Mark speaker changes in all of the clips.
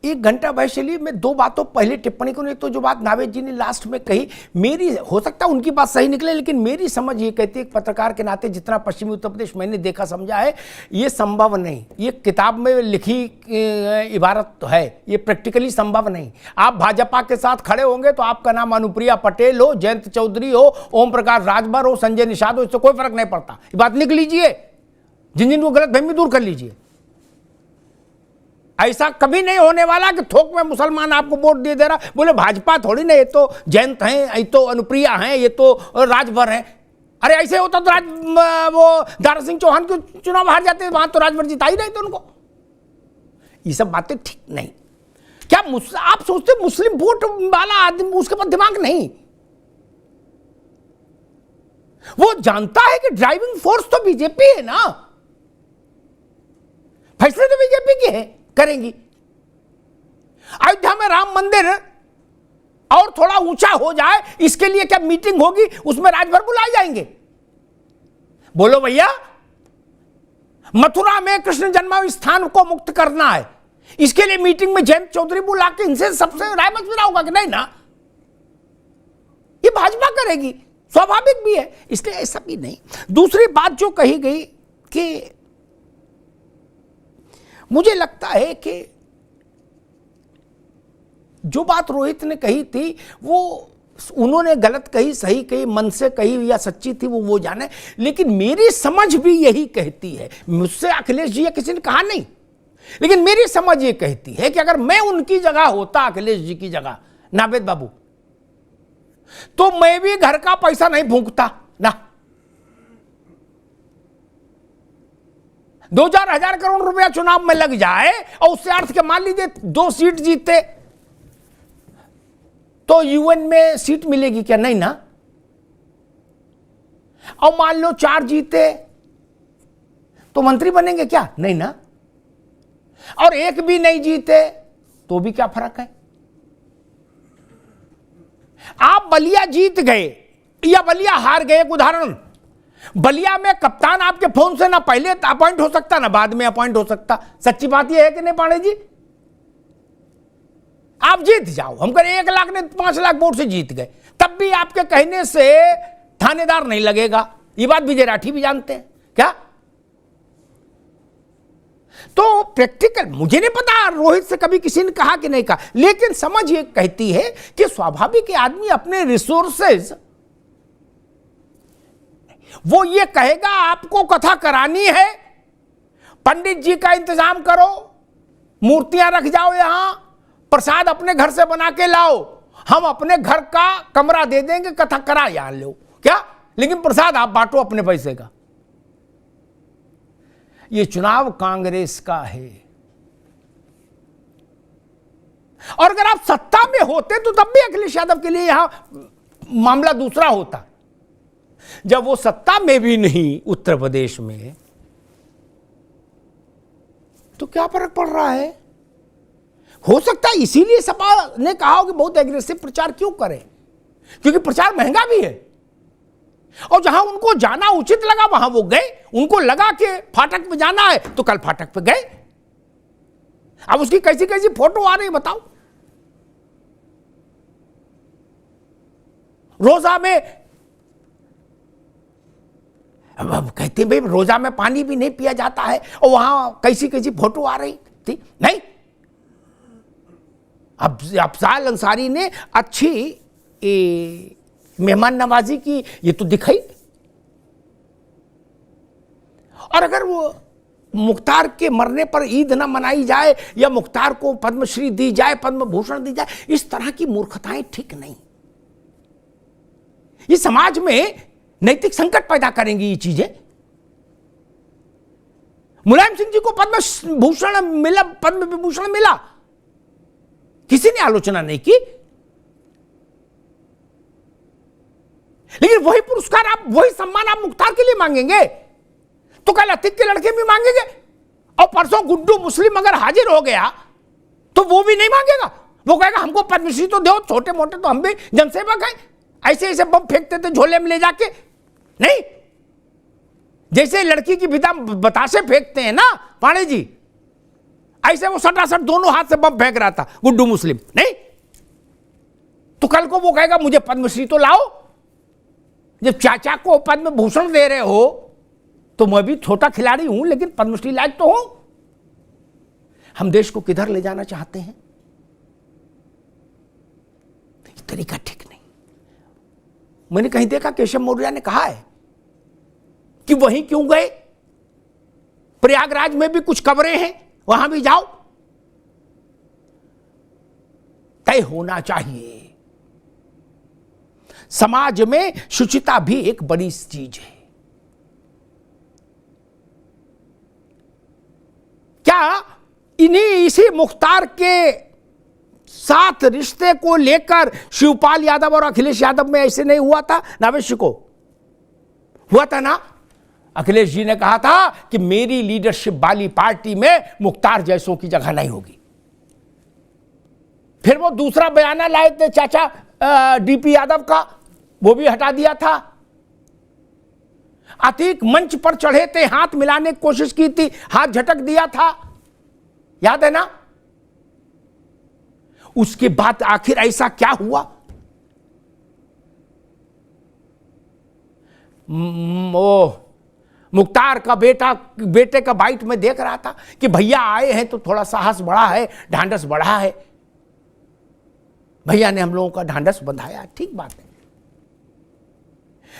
Speaker 1: 1 घंटा बहस चली। मैं 2 बातों पहले टिप्पणी करूँ। एक तो जो बात नावेद जी ने लास्ट में कही, मेरी हो सकता है उनकी बात सही निकले, लेकिन मेरी समझ ये कहती है एक पत्रकार के नाते जितना पश्चिमी उत्तर प्रदेश मैंने देखा समझा है, ये संभव नहीं। ये किताब में लिखी इबारत तो है, ये प्रैक्टिकली संभव नहीं। आप भाजपा के साथ खड़े होंगे तो आपका नाम अनुप्रिया पटेल हो, जयंत चौधरी हो, ओम प्रकाश राजभर हो, संजय निषाद हो, इससे कोई फर्क नहीं पड़ता। ये बात लिख लीजिए, जिन जिनको गलत फहमी दूर कर लीजिए। ऐसा कभी नहीं होने वाला कि थोक में मुसलमान आपको वोट दे दे रहा, बोले भाजपा थोड़ी ना, ये तो जयंत हैं, ये तो अनुप्रिया हैं, ये तो राजभर हैं। अरे ऐसे होता तो वो दारा सिंह चौहान के चुनाव हार जाते, वहां तो राजभर जिता ही नहीं थे उनको। ये सब बातें ठीक नहीं। क्या आप सोचते मुस्लिम वोट वाला आदमी उसके पास दिमाग नहीं? वो जानता है कि ड्राइविंग फोर्स तो बीजेपी है ना, फैसले तो बीजेपी के हैं, करेंगी। अयोध्या में राम मंदिर और थोड़ा ऊंचा हो जाए, इसके लिए क्या मीटिंग होगी, उसमें राजभर बुलाए जाएंगे? बोलो भैया, मथुरा में कृष्ण जन्म स्थान को मुक्त करना है, इसके लिए मीटिंग में जयंत चौधरी बुला के इनसे सबसे राय मशविरा होगा कि नहीं ना? ये भाजपा करेगी, स्वाभाविक भी है, इसलिए ऐसा भी नहीं। दूसरी बात जो कही गई कि मुझे लगता है कि जो बात रोहित ने कही थी वो उन्होंने गलत कही, सही कही, मन से कही या सच्ची थी वो जाने, लेकिन मेरी समझ भी यही कहती है। मुझसे अखिलेश जी या किसी ने कहा नहीं, लेकिन मेरी समझ ये कहती है कि अगर मैं उनकी जगह होता, अखिलेश जी की जगह, नावेद बाबू, तो मैं भी घर का पैसा नहीं फूंकता ना। 2,000 करोड़ रुपया चुनाव में लग जाए और उससे अर्थ के मान लीजिए 2 सीट जीते तो यूएन में सीट मिलेगी क्या? नहीं ना। और मान लो 4 जीते तो मंत्री बनेंगे क्या? नहीं ना। और 1 भी नहीं जीते तो भी क्या फर्क है? आप बलिया जीत गए या बलिया हार गए, एक उदाहरण, बलिया में कप्तान आपके फोन से ना पहले अपॉइंट हो सकता ना बाद में अपॉइंट हो सकता। सच्ची बात यह है कि नहीं पांडे जी? आप जीत जाओ, हम करें 1 लाख ने 5 लाख वोट से जीत गए, तब भी आपके कहने से थानेदार नहीं लगेगा। ये बात विजय राठी भी जानते हैं क्या? तो प्रैक्टिकल मुझे नहीं पता रोहित से कभी किसी ने कहा कि नहीं कहा, लेकिन समझ ये कहती है कि स्वाभाविक आदमी अपने रिसोर्सेज, वो ये कहेगा आपको कथा करानी है, पंडित जी का इंतजाम करो, मूर्तियां रख जाओ, यहां प्रसाद अपने घर से बना के लाओ, हम अपने घर का कमरा दे देंगे, कथा करा यहां लो क्या, लेकिन प्रसाद आप बांटो अपने पैसे का। ये चुनाव कांग्रेस का है। और अगर आप सत्ता में होते तो तब भी अखिलेश यादव के लिए यहां मामला दूसरा होता। जब वो सत्ता में भी नहीं उत्तर प्रदेश में, तो क्या फर्क पड़ रहा है? हो सकता है इसीलिए सपा ने कहा हो कि बहुत एग्रेसिव प्रचार क्यों करें, क्योंकि प्रचार महंगा भी है। और जहां उनको जाना उचित लगा वहां वो गए, उनको लगा कि फाटक पे जाना है तो कल फाटक पे गए। अब उसकी कैसी कैसी फोटो आ रही बताओ। रोजा में अब कहते हैं भाई रोजा में पानी भी नहीं पिया जाता है, और वहां कैसी कैसी फोटो आ रही थी। नहीं, अब अफजाल अंसारी ने अच्छी मेहमान नवाजी की, ये तो दिखाई। और अगर वो मुख्तार के मरने पर ईद ना मनाई जाए या मुख्तार को पद्मश्री दी जाए, पद्म भूषण दी जाए, इस तरह की मूर्खताएं ठीक नहीं। ये समाज में नैतिक संकट पैदा करेंगी ये चीजें। मुलायम सिंह जी को पद्म भूषण मिला, पद्म विभूषण मिला, किसी ने आलोचना नहीं की, लेकिन वही पुरस्कार आप, वही सम्मान आप मुख्तार के लिए मांगेंगे तो कल अतिक के लड़के भी मांगेंगे। और परसों गुड्डू मुस्लिम अगर हाजिर हो गया तो वो भी नहीं मांगेगा, वो कहेगा हमको पद्मश्री तो दो, छोटे मोटे तो हम भी जनसेवक हैं। ऐसे ऐसे बम फेंकते थे झोले में ले जाके, नहीं, जैसे लड़की की विदा बतासे फेंकते हैं ना पाणे जी, ऐसे वो सटासट दोनों हाथ से बम फेंक रहा था गुड्डू मुस्लिम, नहीं तो कल को वो कहेगा मुझे पद्मश्री तो लाओ। जब चाचा को पद्म भूषण दे रहे हो तो मैं भी छोटा खिलाड़ी हूं, लेकिन पद्मश्री लायक तो हूं। हम देश को किधर ले जाना चाहते हैं, तरीका ठीक नहीं। मैंने कहीं देखा केशव मौर्य ने कहा है कि वहीं क्यों गए, प्रयागराज में भी कुछ कब्रें हैं, वहां भी जाओ। तय होना चाहिए। समाज में शुचिता भी एक बड़ी चीज है। क्या इन्हीं इसी मुख्तार के साथ रिश्ते को लेकर शिवपाल यादव और अखिलेश यादव में ऐसे नहीं हुआ था? नावेश को हुआ था ना। अखिलेश जी ने कहा था कि मेरी लीडरशिप वाली पार्टी में मुख्तार जैसों की जगह नहीं होगी। फिर वो दूसरा बयाना लाए थे चाचा डीपी यादव का, वो भी हटा दिया था। अतीक मंच पर चढ़े थे, हाथ मिलाने की कोशिश की थी, हाथ झटक दिया था, याद है ना। उसके बाद आखिर ऐसा क्या हुआ? मुख्तार का बेटे का बाइट में देख रहा था कि भैया आए हैं तो थोड़ा साहस बढ़ा है, ढांढस बढ़ा है। भैया ने हम लोगों का ढांढस बंधाया, ठीक बात है।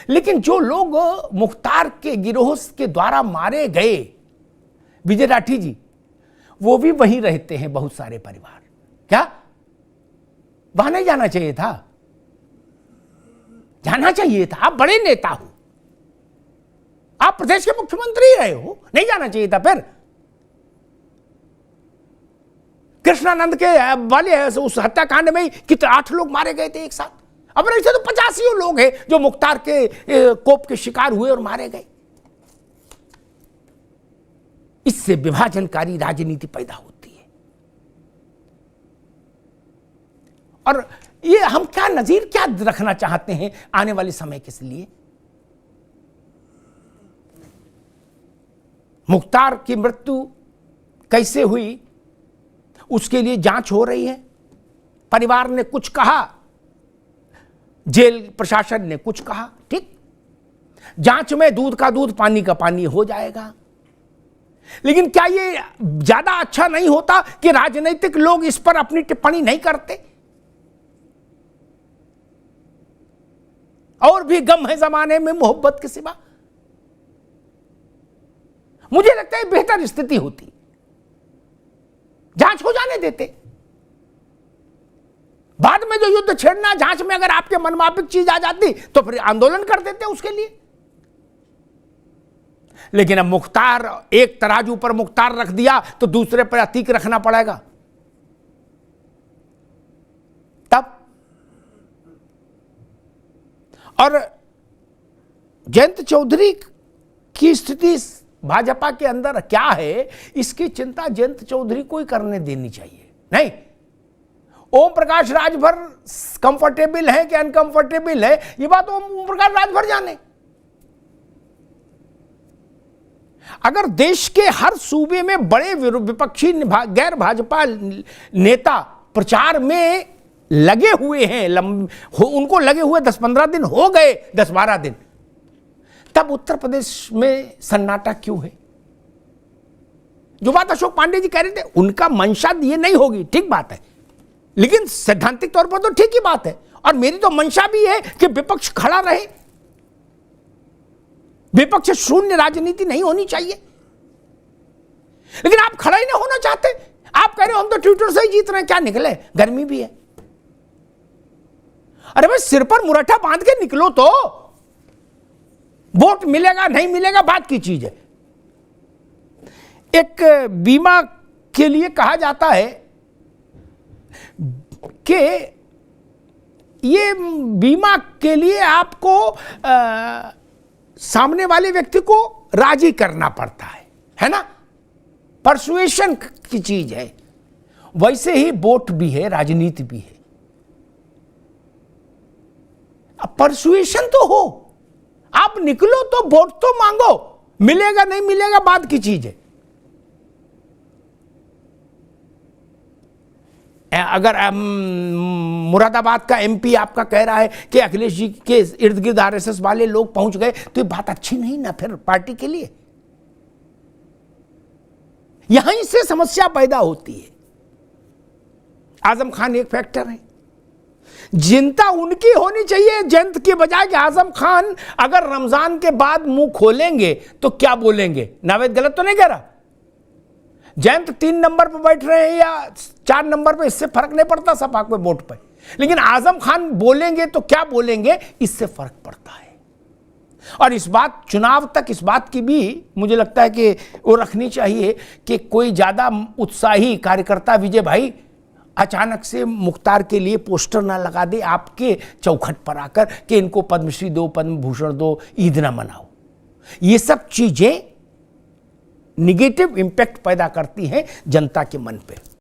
Speaker 1: लेकिन जो लोग मुख्तार के गिरोह के द्वारा मारे गए, विजय राठी जी, वो भी वहीं रहते हैं, बहुत सारे परिवार। क्या वहां नहीं जाना चाहिए था? जाना चाहिए था। आप बड़े नेता हो, आप प्रदेश के मुख्यमंत्री रहे हो, नहीं जाना चाहिए था? फिर कृष्णानंद के वाले उस हत्याकांड में कितने 8 लोग मारे गए थे एक साथ। अब ऐसे तो 85 लोग हैं जो मुख्तार के कोप के शिकार हुए और मारे गए। इससे विभाजनकारी राजनीति पैदा होती है। और ये हम क्या नजीर क्या रखना चाहते हैं आने वाले समय के लिए? मुख्तार की मृत्यु कैसे हुई उसके लिए जांच हो रही है। परिवार ने कुछ कहा, जेल प्रशासन ने कुछ कहा, ठीक। जांच में दूध का दूध पानी का पानी हो जाएगा। लेकिन क्या ये ज्यादा अच्छा नहीं होता कि राजनीतिक लोग इस पर अपनी टिप्पणी नहीं करते? और भी गम है जमाने में मोहब्बत के सिवा। मुझे लगता है बेहतर स्थिति होती, जांच हो जाने देते। बाद में जो युद्ध छेड़ना, जांच में अगर आपके मनमाफिक चीज आ जाती तो फिर आंदोलन कर देते उसके लिए। लेकिन अब मुख्तार, एक तराजू पर मुख्तार रख दिया तो दूसरे पर अतीक रखना पड़ेगा। तब और जयंत चौधरी की स्थिति भाजपा के अंदर क्या है, इसकी चिंता जयंत चौधरी को ही करने देनी चाहिए। नहीं, ओम प्रकाश राजभर कंफर्टेबल है कि अनकंफर्टेबल है, ये बात ओम प्रकाश राजभर जाने। अगर देश के हर सूबे में बड़े विपक्षी गैर भाजपा नेता प्रचार में लगे हुए हैं, उनको लगे हुए 10-15 दिन हो गए, 10-12 दिन, तब उत्तर प्रदेश में सन्नाटा क्यों है? जो बात अशोक पांडे जी कह रहे थे, उनका मंशा ये नहीं होगी, ठीक बात है, लेकिन सैद्धांतिक तौर पर तो ठीक ही बात है। और मेरी तो मंशा भी है कि विपक्ष खड़ा रहे, विपक्ष शून्य राजनीति नहीं होनी चाहिए। लेकिन आप खड़ा ही नहीं होना चाहते। आप कह रहे हो हम तो ट्विटर से ही जीत रहे हैं, क्या निकले? गर्मी भी है। अरे भाई, सिर पर मुरठा बांध के निकलो तो। वोट मिलेगा नहीं मिलेगा बात की चीज है। एक बीमा के लिए कहा जाता है कि ये बीमा के लिए आपको सामने वाले व्यक्ति को राजी करना पड़ता है ना? परसुएशन की चीज है। वैसे ही वोट भी है, राजनीति भी है। अब परसुएशन तो हो, आप निकलो तो वोट तो मांगो, मिलेगा नहीं मिलेगा बात की चीज है। अगर मुरादाबाद का एमपी आपका कह रहा है कि अखिलेश जी के इर्द गिर्द आरएसएस वाले लोग पहुंच गए, तो ये बात अच्छी नहीं ना फिर पार्टी के लिए। यहीं से समस्या पैदा होती है। आजम खान एक फैक्टर है, चिंता उनकी होनी चाहिए जयंत के बजाय कि आजम खान अगर रमजान के बाद मुंह खोलेंगे तो क्या बोलेंगे। नावेद गलत तो नहीं कह रहा, जयंत 3 नंबर पर बैठ रहे हैं या 4 नंबर पर, इससे फर्क नहीं पड़ता सपा के वोट पर, लेकिन आजम खान बोलेंगे तो क्या बोलेंगे, इससे फर्क पड़ता है। और इस बात चुनाव तक इस बात की भी मुझे लगता है कि वो रखनी चाहिए कि कोई ज्यादा उत्साही कार्यकर्ता विजय भाई अचानक से मुख्तार के लिए पोस्टर ना लगा दे आपके चौखट पर आकर कि इनको पद्मश्री दो, पद्म भूषण दो, ईद ना मनाओ। ये सब चीजें निगेटिव इंपैक्ट पैदा करती हैं जनता के मन पे।